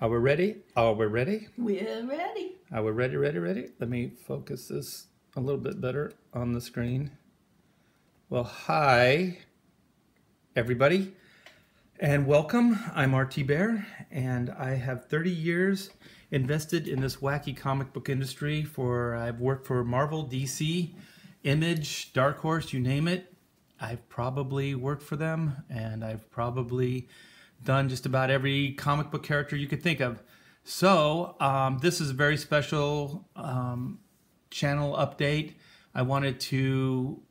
Are we ready? Are we ready? We're ready. Are we ready, ready? Let me focus this a little bit better on the screen. Well, hi, everybody, and welcome. I'm RT Bear, and I have 30 years invested in this wacky comic book industry. I've worked for Marvel, DC, Image, Dark Horse, you name it. I've probably worked for them, and I've probably done just about every comic book character you could think of. So this is a very special channel update. I wanted to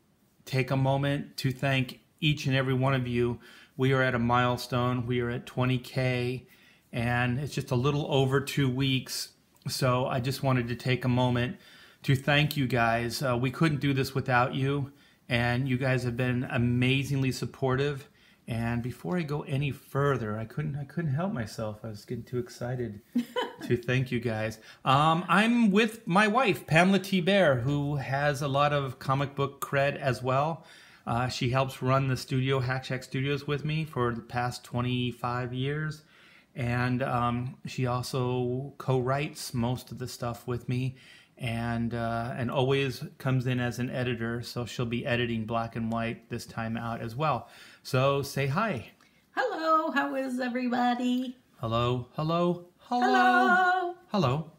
take a moment to thank each and every one of you. We are at a milestone. We are at 20K, and it's just a little over 2 weeks. So I just wanted to take a moment to thank you guys. We couldn't do this without you, and you guys have been amazingly supportive. And before I go any further, I couldn't help myself. I was getting too excited to thank you guys. I'm with my wife, Pamela T. Bear, who has a lot of comic book cred as well. She helps run the studio, Hack Shack Studios, with me for the past 25 years. And she also co-writes most of the stuff with me, and always comes in as an editor. So she'll be editing Black and White this time out as well. So say hi. Hello, how is everybody? Hello, hello, Hello. hello.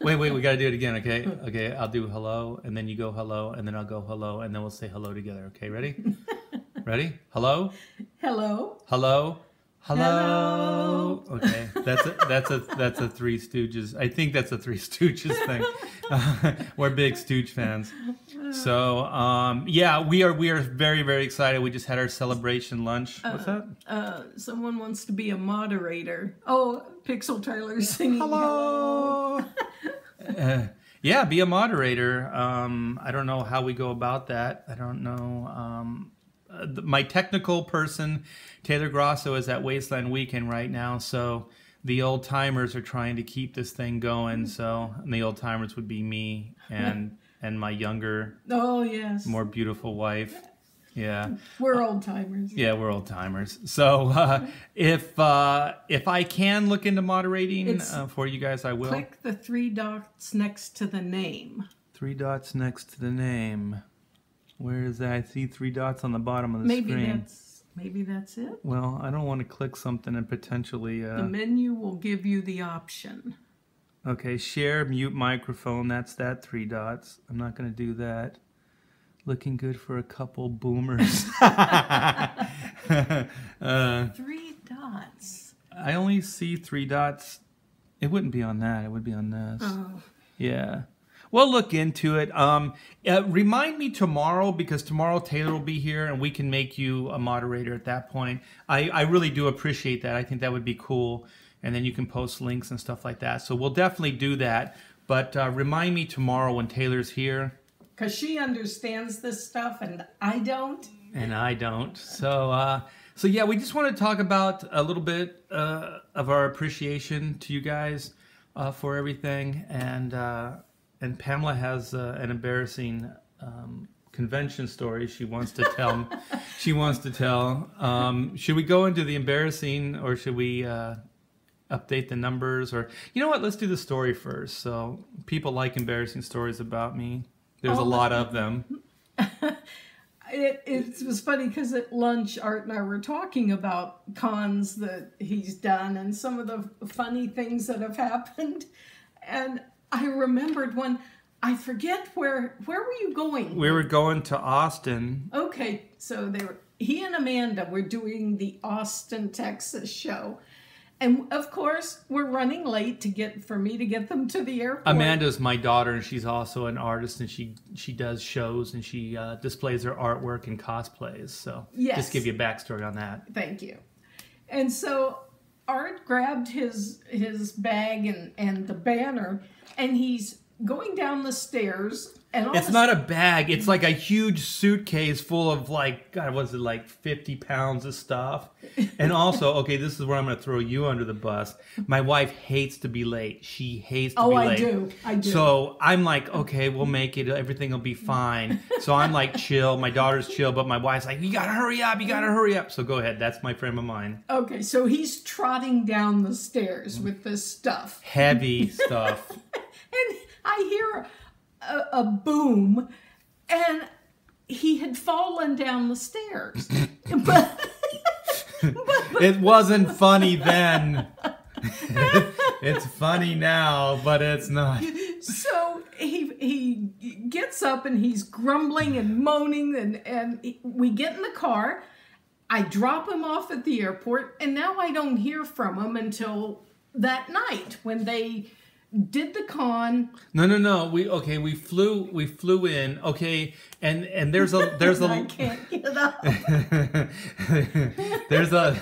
Wait, we gotta do it again, okay? Okay, I'll do hello, and then you go hello, and then I'll go hello, and then we'll say hello together, okay? Ready? Ready? Hello? Hello. Hello? Hello. Hello. Okay, that's a Three Stooges. I think that's a Three Stooges thing. We're big Stooge fans. So yeah, we are very, very excited. We just had our celebration lunch. What's that? Someone wants to be a moderator. Oh, Pixel Tyler singing Hello. Yeah, be a moderator. I don't know how we go about that. I don't know. My technical person, Taylor Grosso, is at Wasteland Weekend right now, so the old timers are trying to keep this thing going. So, and the old timers would be me and my younger, more beautiful wife. Yeah, we're old timers. Yeah, we're old timers. So if I can look into moderating for you guys, I will. Click the 3 dots next to the name. 3 dots next to the name. Where is that? I see 3 dots on the bottom of the screen. Maybe that's it. Well, I don't want to click something and potentially... the menu will give you the option. Okay, share, mute microphone. That's that 3 dots. I'm not going to do that. Looking good for a couple boomers. 3 dots. I only see 3 dots. It wouldn't be on that. It would be on this. Oh. Yeah. We'll look into it. Remind me tomorrow, because tomorrow Taylor will be here and we can make you a moderator at that point. I really do appreciate that. I think that would be cool. And then you can post links and stuff like that. So we'll definitely do that. But remind me tomorrow when Taylor's here. Because she understands this stuff and I don't. And I don't. So yeah, we just want to talk about a little bit of our appreciation to you guys for everything. And Pamela has an embarrassing convention story she wants to tell. Should we go into the embarrassing, or should we update the numbers? Or you know what? Let's do the story first. So people like embarrassing stories about me. There's a lot of them. It was funny because at lunch, Art and I were talking about cons that he's done and some of the funny things that have happened. And I remembered one. I forget where were you going? We were going to Austin. Okay, so he and Amanda were doing the Austin, Texas show. And of course, we're running late for me to get them to the airport. Amanda's my daughter, and she's also an artist, and she does shows, and she displays her artwork and cosplays. So yes. Just give you a backstory on that. Thank you. And so Art grabbed his bag and the banner, and he's going down the stairs, and all It's not a bag. It's like a huge suitcase full of like, God, was it like 50 pounds of stuff? And also, okay, this is where I'm going to throw you under the bus. My wife hates to be late. She hates to be late. I do. So I'm like, okay, we'll make it. Everything will be fine. So I'm like chill. My daughter's chill, but my wife's like, you got to hurry up. You got to hurry up. So go ahead. That's my frame of mind. Okay, so he's trotting down the stairs with this stuff. Heavy stuff. And I hear a boom, and he had fallen down the stairs. but It wasn't funny then. It's funny now, but it's not. So he gets up and he's grumbling and moaning, and we get in the car. I drop him off at the airport, and now I don't hear from him until that night when they did the con. No. We flew in. Okay, and there's a I can't get up. there's a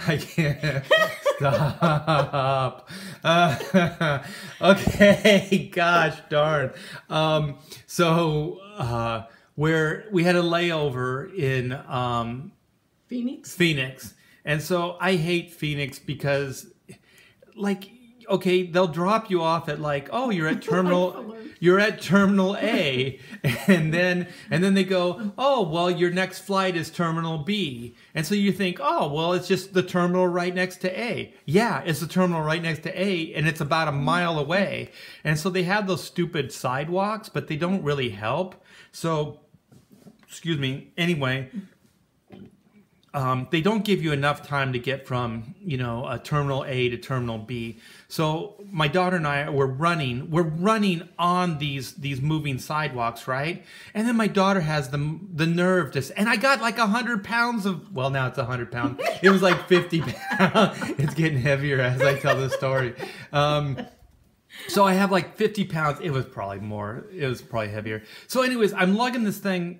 I can't stop. Okay, gosh darn. Where we had a layover in Phoenix, and so I hate Phoenix because, like, okay, they'll drop you off at like, oh, you're at terminal A, and then they go, oh, well, your next flight is terminal B, and so you think, oh, well, it's just the terminal right next to A. Yeah, it's the terminal right next to A, and it's about a mile away, and so they have those stupid sidewalks, but they don't really help. So, excuse me. Anyway. They don't give you enough time to get from, terminal A to terminal B. So my daughter and I we're running on these moving sidewalks, right? And then my daughter has the nerve to, and I got like 100 pounds of, well, now it's 100 pounds. It was like 50 pounds. It's getting heavier as I tell this story. So I have like 50 pounds. It was probably more. It was probably heavier. So anyways, I'm lugging this thing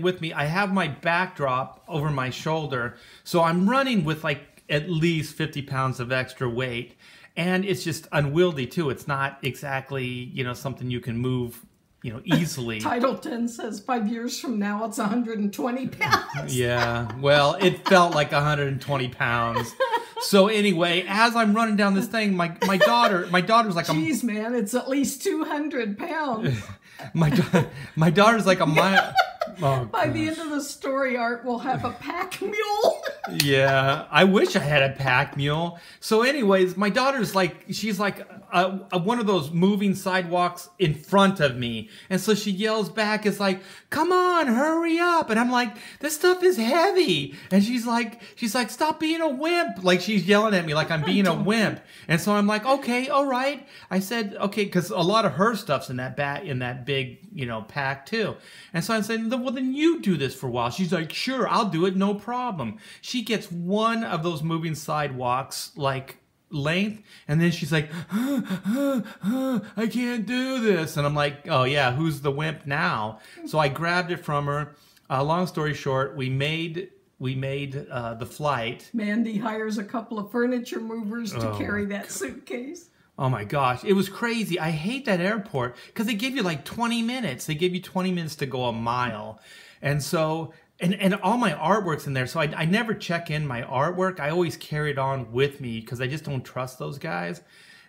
with me. I have my backdrop over my shoulder. So I'm running with like at least 50 pounds of extra weight. And it's just unwieldy too. It's not exactly, something you can move, easily. Title 10 says 5 years from now it's 120 pounds. Yeah. Well, it felt like 120 pounds. So anyway, as I'm running down this thing, my daughter's like, "Geez, man, it's at least 200 pounds." my daughter's like a mile. Oh, By the end of the story, Art will have a pack mule. Yeah, I wish I had a pack mule. So anyways, my daughter's like, she's like one of those moving sidewalks in front of me. And so she yells back, it's like, come on, hurry up. And I'm like, this stuff is heavy. And she's like, stop being a wimp. Like she's yelling at me like I'm being a wimp. And so I'm like, okay, all right. I said, okay, because a lot of her stuff's in that big, pack too. And so I said, well, then you do this for a while. She's like, sure, I'll do it, no problem. She gets one of those moving sidewalks, like, length, and then she's like, I can't do this. And I'm like, oh yeah, who's the wimp now? So I grabbed it from her. Long story short, we made the flight. Mandy hires a couple of furniture movers to carry that suitcase. Oh my gosh, it was crazy. I hate that airport because they give you like 20 minutes. They give you 20 minutes to go a mile. And so, and all my artwork's in there. So I never check in my artwork. I always carry it on with me because I just don't trust those guys.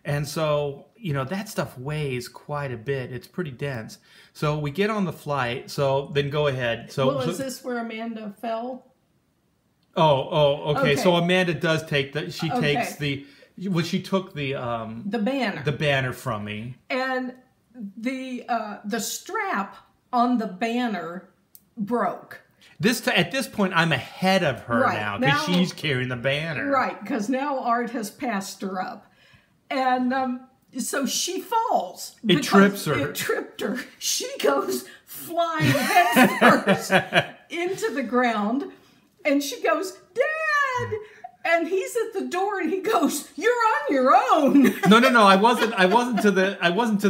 And so, that stuff weighs quite a bit. It's pretty dense. So we get on the flight. So then go ahead. So is this where Amanda fell? Okay. So Amanda does take takes the... Well, she took the banner from me, and the strap on the banner broke. At this point, I'm ahead of her now because she's carrying the banner. Right, because now Art has passed her up, and so she falls. It trips her. It tripped her. She goes flying head first into the ground, and she goes, "Dad!" And he's at the door, and he goes, "You're your own. No. I wasn't to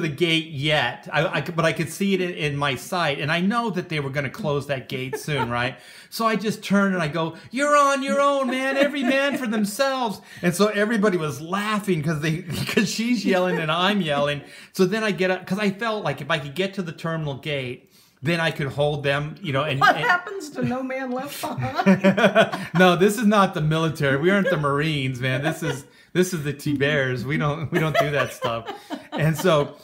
the gate yet. But I could see it in my sight, and I know that they were going to close that gate soon, right? So I just turn and I go, "You're on your own, man. Every man for themselves." And so everybody was laughing because she's yelling and I'm yelling. So then I get up because I felt like if I could get to the terminal gate, then I could hold them, And What happens to No Man Left Behind? No, this is not the military. We aren't the Marines, man. This is the T-Bears. We don't do that stuff. And so,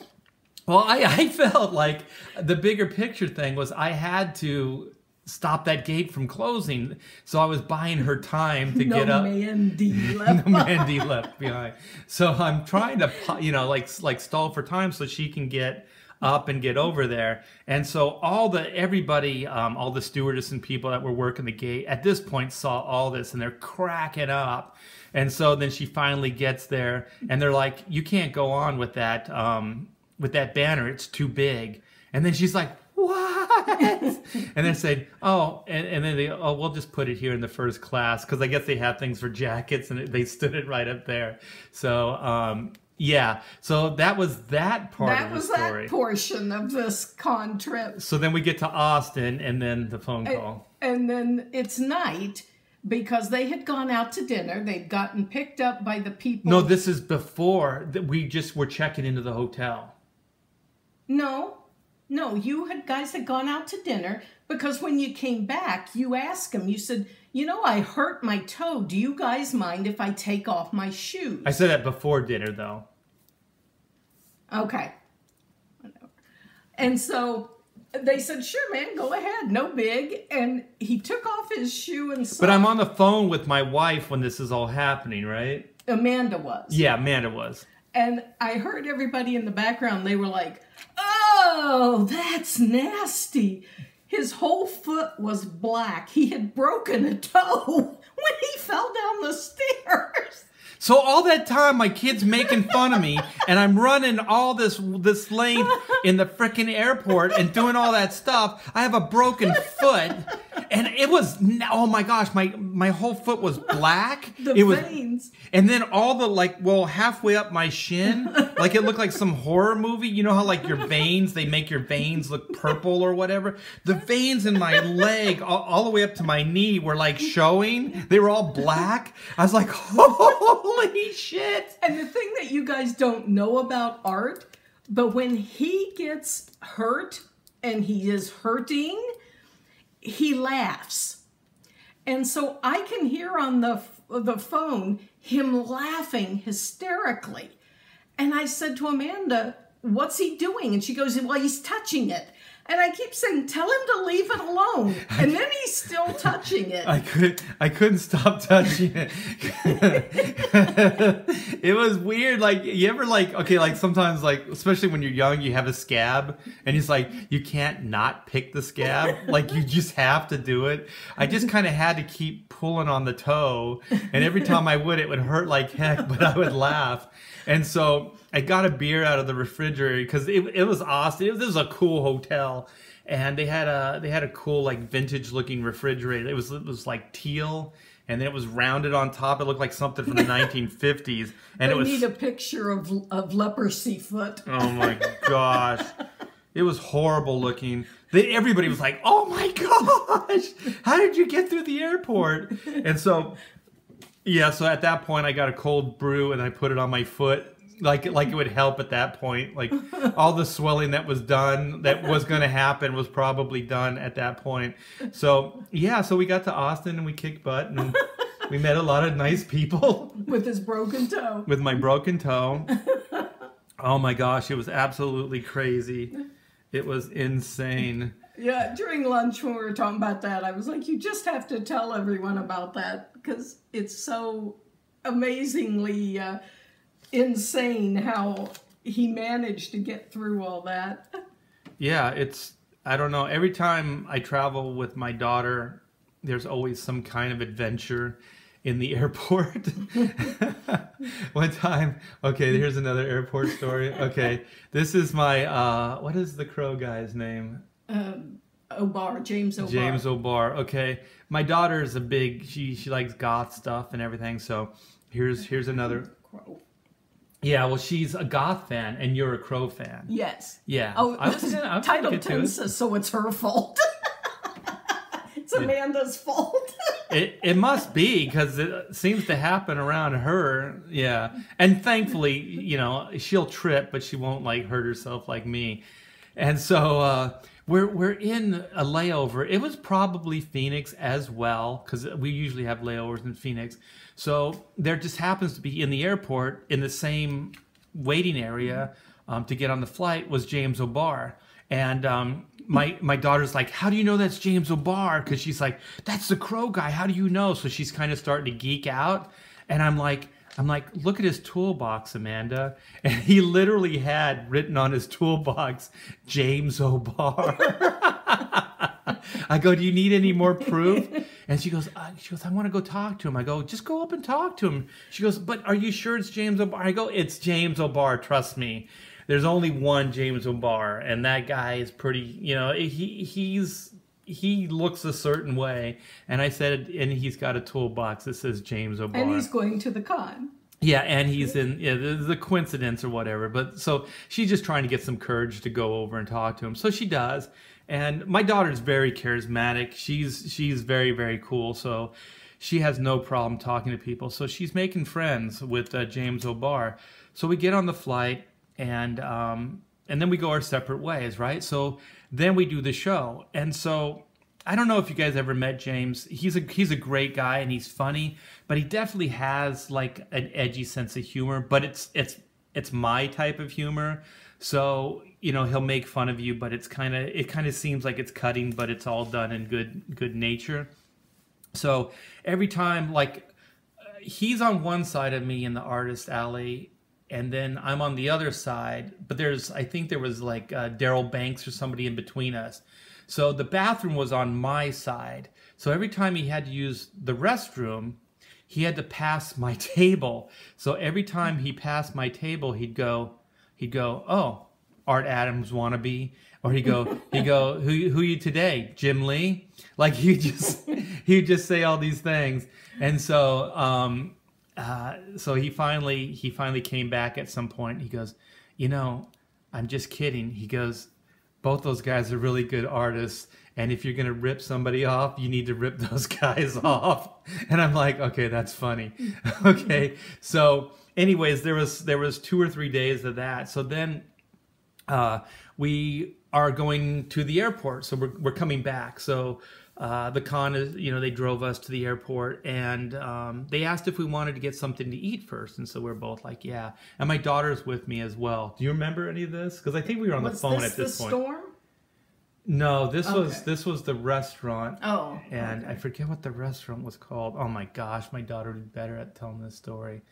well, I felt like the bigger picture thing was I had to stop that gate from closing. So I was buying her time to get up. No man D left behind. So I'm trying to, like stall for time so she can get up and get over there. And so everybody, all the stewardess and people that were working the gate at this point saw all this and they're cracking up. And so then she finally gets there and they're like, "You can't go on with that banner. It's too big." And then she's like, "What?" And they said, "Oh," and then we'll just put it here in the first class because I guess they have things for jackets and they stood it right up there. So, yeah, so that was that part of the story. That was that portion of this con trip. So then we get to Austin and then the phone call. And then it's night because they had gone out to dinner. They'd gotten picked up by the people. No, this is before that we just were checking into the hotel. No, you guys had gone out to dinner because when you came back, you asked them, you said, "I hurt my toe. Do you guys mind if I take off my shoes?" I said that before dinner, though. Okay. Whatever. And so they said, "Sure, man, go ahead. No big." And he took off his shoe and But I'm on the phone with my wife when this is all happening, right? Amanda was. Yeah, Amanda was. And I heard everybody in the background, they were like, "Oh, that's nasty." His whole foot was black. He had broken a toe when he fell down the stairs. So all that time, my kid's making fun of me, and I'm running all this lane in the frickin' airport and doing all that stuff. I have a broken foot, and it was, oh my gosh, my whole foot was black. The veins. And then all the, halfway up my shin, like it looked like some horror movie. You know how like your veins, they make your veins look purple or whatever? The veins in my leg, all the way up to my knee were like showing. They were all black. I was like, holy shit. And the thing that you guys don't know about Art, but when he gets hurt and he is hurting, he laughs. And so I can hear on the phone him laughing hysterically. And I said to Amanda, "What's he doing?" And she goes, "Well, he's touching it." And I keep saying, "Tell him to leave it alone." And then he's still touching it. I couldn't stop touching it. It was weird. Like, you ever sometimes especially when you're young, you have a scab and it's like, you can't not pick the scab. Like, you just have to do it. I just kind of had to keep pulling on the toe. And every time I would, it would hurt like heck, but I would laugh. And so I got a beer out of the refrigerator because it was awesome. This was a cool hotel, and they had a cool vintage looking refrigerator. It was like teal, and then it was rounded on top. It looked like something from the 1950s. And they need a picture of leprosy foot. Oh my gosh, it was horrible looking. Everybody was like, "Oh my gosh, how did you get through the airport?" And so. Yeah, so at that point I got a cold brew and I put it on my foot, like it would help at that point. Like all the swelling that was done, that was going to happen, was probably done at that point. So yeah, so we got to Austin and we kicked butt and we met a lot of nice people. With his broken toe. With my broken toe. Oh my gosh, it was absolutely crazy. It was insane. Yeah, during lunch when we were talking about that, I was like, "You just have to tell everyone about that because it's so amazingly insane how he managed to get through all that." Yeah, I don't know. Every time I travel with my daughter, there's always some kind of adventure in the airport. One time, okay, here's another airport story. Okay, this is my, what is the crow guy's name? James O'Barr. James O'Barr. Okay, my daughter is she likes goth stuff and everything. So here's another. Crow. Yeah, well, she's a goth fan, and you're a Crow fan. Yes. Yeah. Oh, I was gonna Title get to 10 it. says, so it's her fault. It's Amanda's fault. It must be, because it seems to happen around her. Yeah. And thankfully, you know, she'll trip, but she won't like hurt herself like me. And so we're in a layover. It was probably Phoenix as well, because we usually have layovers in Phoenix. So there just happens to be in the airport, in the same waiting area to get on the flight, was James O'Barr. And my daughter's like, how do you know that's James O'Barr? Because she's like, that's the Crow guy. How do you know? So she's kind of starting to geek out. And I'm like, look at his toolbox, Amanda. And he literally had written on his toolbox, James O'Barr. I go, do you need any more proof? And she goes, I want to go talk to him. I go, just go up and talk to him. She goes, but are you sure it's James O'Barr? I go, it's James O'Barr. Trust me. There's only one James O'Barr, and that guy is pretty, you know, he looks a certain way. And I said, and he's got a toolbox that says James O'Barr. And he's going to the con. Yeah, and he's in, yeah, there's a coincidence or whatever. But so she's just trying to get some courage to go over and talk to him. So she does. And my daughter's very charismatic. She's very, very cool. So she has no problem talking to people. So she's making friends with James O'Barr. So we get on the flight, and then we go our separate ways, right? So then we do the show. And so I don't know if you guys ever met James. He's a great guy, and he's funny, but he definitely has like an edgy sense of humor, but it's my type of humor. So, you know, he'll make fun of you, but it kind of seems like it's cutting, but it's all done in good nature. So every time, like, he's on one side of me in the artist alley, and then I'm on the other side, but I think there was like Daryl Banks or somebody in between us. So the bathroom was on my side. So every time he had to use the restroom, he had to pass my table. So every time he passed my table, he'd go, oh, Art Adams wannabe. Or he'd go, who you today? Jim Lee? Like he'd just say all these things. And so, so he finally came back at some point. He goes, you know, I'm just kidding. He goes, both those guys are really good artists, and if you're gonna rip somebody off, you need to rip those guys off. And I'm like, okay, that's funny. Okay, so anyways, there was 2 or 3 days of that. So then we are going to the airport. So we're coming back. So the con is, you know, they drove us to the airport, and they asked if we wanted to get something to eat first. And so we're both like, yeah. And my daughter's with me as well. Do you remember any of this? Because I think we were on the phone at this point. Was this the storm? No, this was the restaurant. Oh. And I forget what the restaurant was called. Oh my gosh, my daughter would be better at telling this story.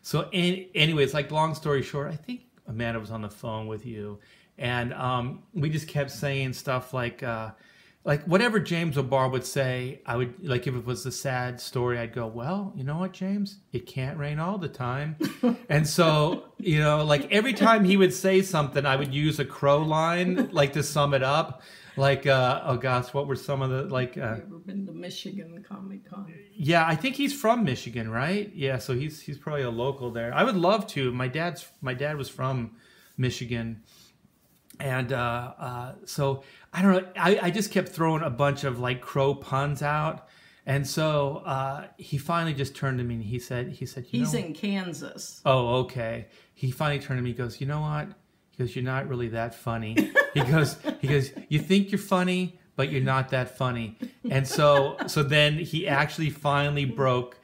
So anyways, like, long story short, I think Amanda was on the phone with you. And we just kept saying stuff like whatever James O'Barr would say, I would, like, if it was a sad story, I'd go, well, you know what, James? It can't rain all the time. And so, you know, like, every time he would say something, I would use a Crow line, like, to sum it up. Like, oh gosh, what were some of the, like... Have you ever been to Michigan Comic Con? Yeah, I think he's from Michigan, right? Yeah, so he's probably a local there. I would love to. My dad was from Michigan. And so, I don't know, I just kept throwing a bunch of, like, Crow puns out. And so he finally just turned to me and he said, He's in Kansas. Oh, okay. He finally turned to me and goes, you know what? He goes, you're not really that funny. He goes, you think you're funny, but you're not that funny. And so then he actually finally broke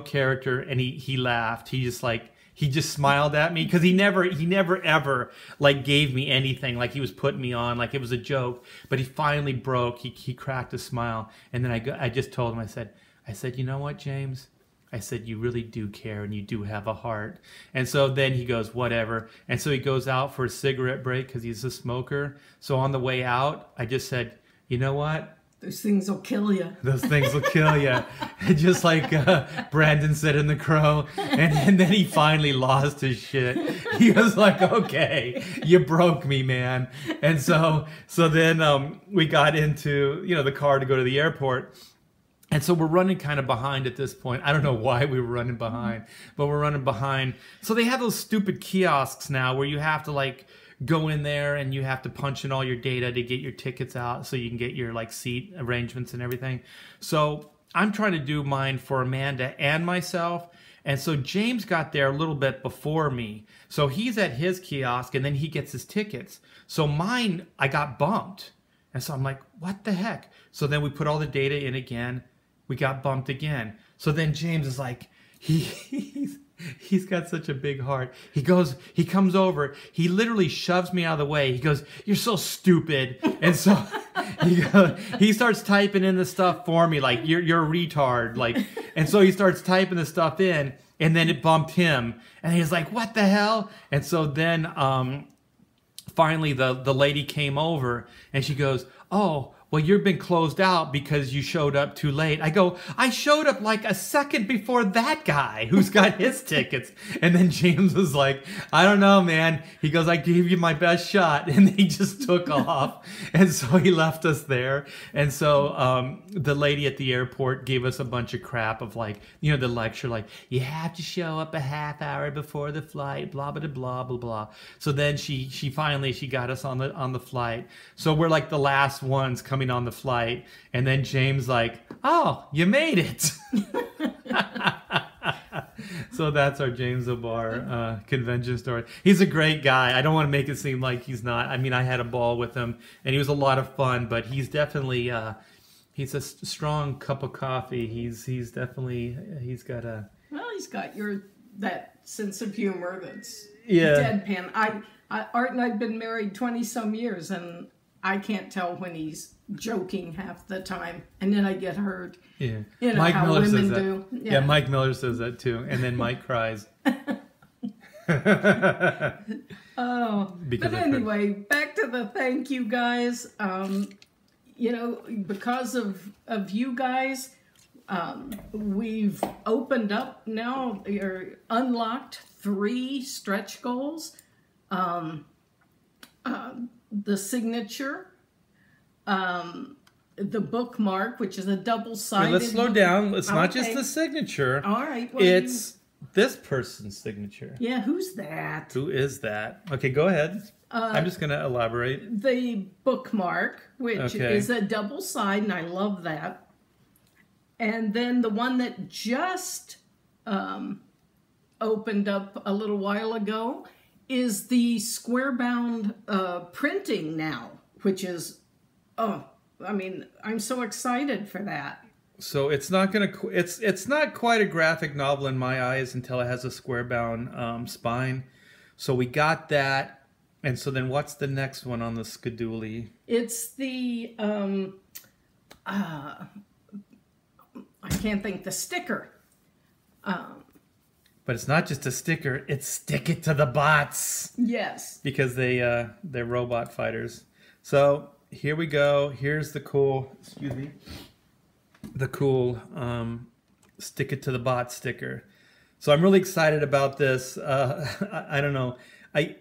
character, and he laughed. He just smiled at me, because he never ever, like, gave me anything, like he was putting me on, like it was a joke. But he finally broke. He cracked a smile, and then I just told him, I said, you know what, James? I said, you really do care, and you do have a heart. And so then he goes, whatever. And so he goes out for a cigarette break because he's a smoker. So on the way out, I just said, you know what? Those things will kill you. Those things will kill you. Just like Brandon said in The Crow. And then he finally lost his shit. He was like, okay, you broke me, man. And so then we got into, you know, the car to go to the airport. And so we're running kind of behind at this point. I don't know why we were running behind, but we're running behind. So they have those stupid kiosks now where you have to like go in there and you have to punch in all your data to get your tickets out so you can get your like seat arrangements and everything. So I'm trying to do mine for Amanda and myself. And so James got there a little bit before me. So he's at his kiosk and then he gets his tickets. So mine, I got bumped. And so I'm like, what the heck? So then we put all the data in again. We got bumped again. So then James is like, he's got such a big heart. He comes over, he literally shoves me out of the way. He goes, you're so stupid. And so he starts typing in the stuff for me, like, you're a retard. Like, and so he starts typing the stuff in, and then it bumped him. And he's like, what the hell? And so then finally the lady came over and she goes, oh, well, you've been closed out because you showed up too late. I go, I showed up like a second before that guy who's got his tickets. And then James was like, I don't know, man. He goes, I gave you my best shot. And he just took off. And so he left us there. And so the lady at the airport gave us a bunch of crap of like, you know, the lecture, like, you have to show up a half hour before the flight, blah, blah, blah, blah, blah. So then she finally got us on the flight. So we're like the last ones coming on the flight, and then James like, oh, you made it. So that's our James O'Barr convention story. He's a great guy. I don't want to make it seem like he's not. I mean, I had a ball with him and he was a lot of fun, but he's definitely he's a strong cup of coffee. He's definitely got that sense of humor that's yeah. deadpan. Art and I've been married 20 some years, and I can't tell when he's joking half the time, and then I get hurt. Yeah, you know Mike how Miller women says that. do. Yeah, Mike Miller says that too, and then Mike cries. Oh, but anyway, back to the thank you guys. You know, because of you guys, we've opened up now, or unlocked 3 stretch goals. The signature, the bookmark, which is a double-sided. Let's slow down. It's not just the signature. All right. It's this person's signature. Yeah, who's that? Who is that? Okay, go ahead. I'm just going to elaborate. The bookmark, which is a double side, and I love that. And then the one that just opened up a little while ago is the square-bound printing now, which is, I mean, I'm so excited for that. So it's not gonna. It's not quite a graphic novel in my eyes until it has a square-bound spine. So we got that, and so then what's the next one on the schedule? It's the I can't think, the sticker. But it's not just a sticker, it's stick it to the bots. Yes. Because they're robot fighters. So here we go. Here's the cool, the cool stick it to the bot sticker. So I'm really excited about this. I don't know.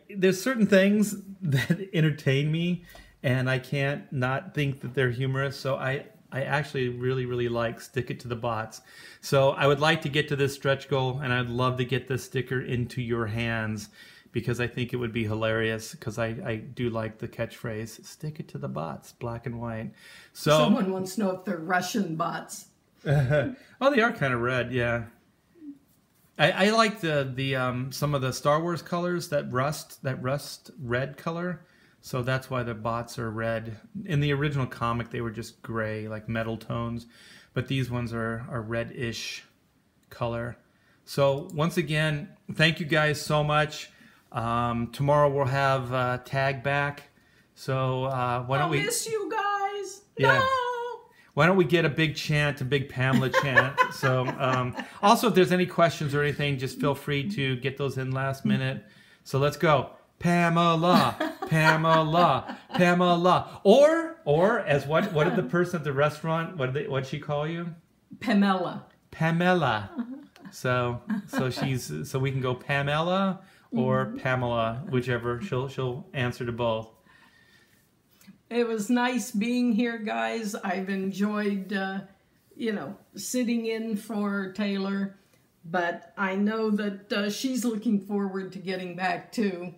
There's certain things that entertain me, and I can't not think that they're humorous. So I actually really, really like stick it to the bots. So I would like to get to this stretch goal, and I'd love to get this sticker into your hands because I think it would be hilarious, because I do like the catchphrase, stick it to the bots, black and white. So someone wants to know if they're Russian bots. Oh, they are kind of red, yeah. I like the some of the Star Wars colors, that rust red color. So that's why the bots are red. In the original comic, they were just gray, like metal tones. But these ones are reddish color. So once again, thank you guys so much. Tomorrow we'll have Tag back. So why don't we... I'll miss you guys. Yeah. No! Why don't we get a big chant, a big Pamela chant? So also, if there's any questions or anything, just feel free to get those in last minute. So let's go. Pamela, Pamela, Pamela. Or as what did the person at the restaurant, what'd she call you? Pamela. Pamela. So we can go Pamela or Pamela, whichever. She'll answer to both. It was nice being here, guys. I've enjoyed you know, sitting in for Taylor, but I know that she's looking forward to getting back too.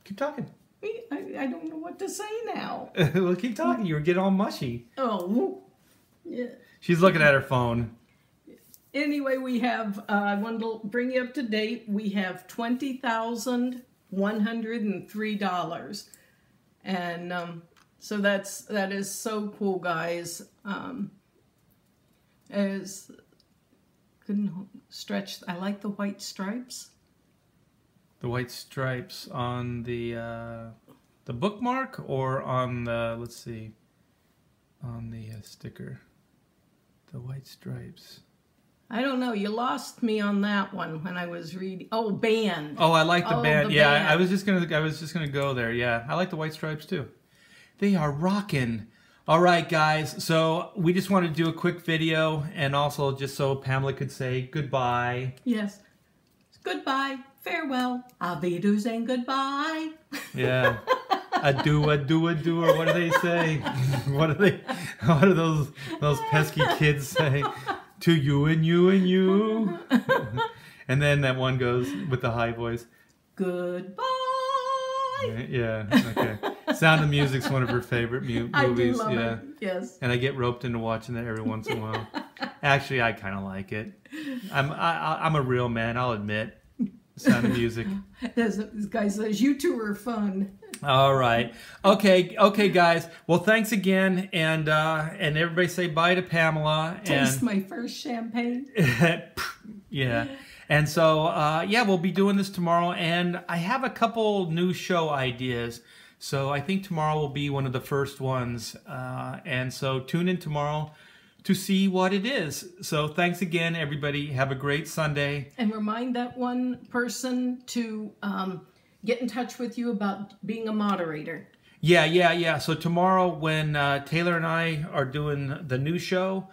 Keep talking. I don't know what to say now. Well, keep talking. You were getting all mushy. Oh, yeah. She's looking at her phone. Anyway, we have, I wanted to bring you up to date, we have $20,103. And so that is so cool, guys. Couldn't stretch, I like the white stripes. The white stripes on the bookmark or on the, let's see, on the sticker. The white stripes. I don't know. You lost me on that one when I was reading. Oh, band. Oh, I like the band. The Yeah, band. I was just gonna go there. Yeah, I like the white stripes too. They are rocking. All right, guys. So we just wanted to do a quick video, and also just so Pamela could say goodbye. Yes. Goodbye. Farewell. Avidos and goodbye. Yeah. Adieu, adieu, adieu, or what do they say? What do those pesky kids say? To you and you and you. And then that one goes with the high voice. Goodbye. Yeah, okay. Sound of Music's one of her favorite movies. I do love yeah. it. Yes. And I get roped into watching that every once in a while. Actually, I kind of like it. I'm a real man, I'll admit. Sound of Music. This guy says, you two are fun. All right. Okay, guys. Well, thanks again, and everybody say bye to Pamela. Taste my first champagne. Yeah. And so, yeah, we'll be doing this tomorrow, and I have a couple new show ideas. So I think tomorrow will be one of the first ones. And so tune in tomorrow to see what it is. So thanks again, everybody. Have a great Sunday. And remind that one person to get in touch with you about being a moderator. Yeah. So tomorrow when Taylor and I are doing the new show,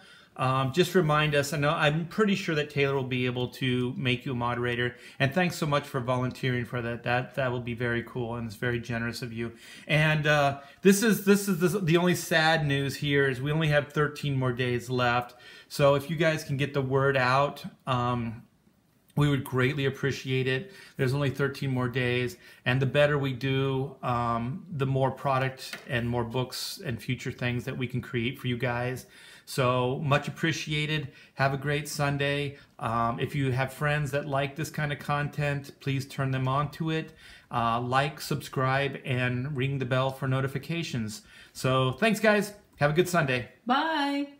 just remind us. I'm pretty sure that Taylor will be able to make you a moderator. And thanks so much for volunteering for that. That will be very cool, and it's very generous of you. And this is the only sad news here is we only have 13 more days left. So if you guys can get the word out, we would greatly appreciate it. There's only 13 more days, and the better we do, the more product and more books and future things that we can create for you guys. So much appreciated. Have a great Sunday. If you have friends that like this kind of content, please turn them on to it. Like, subscribe, and ring the bell for notifications. So thanks, guys. Have a good Sunday. Bye.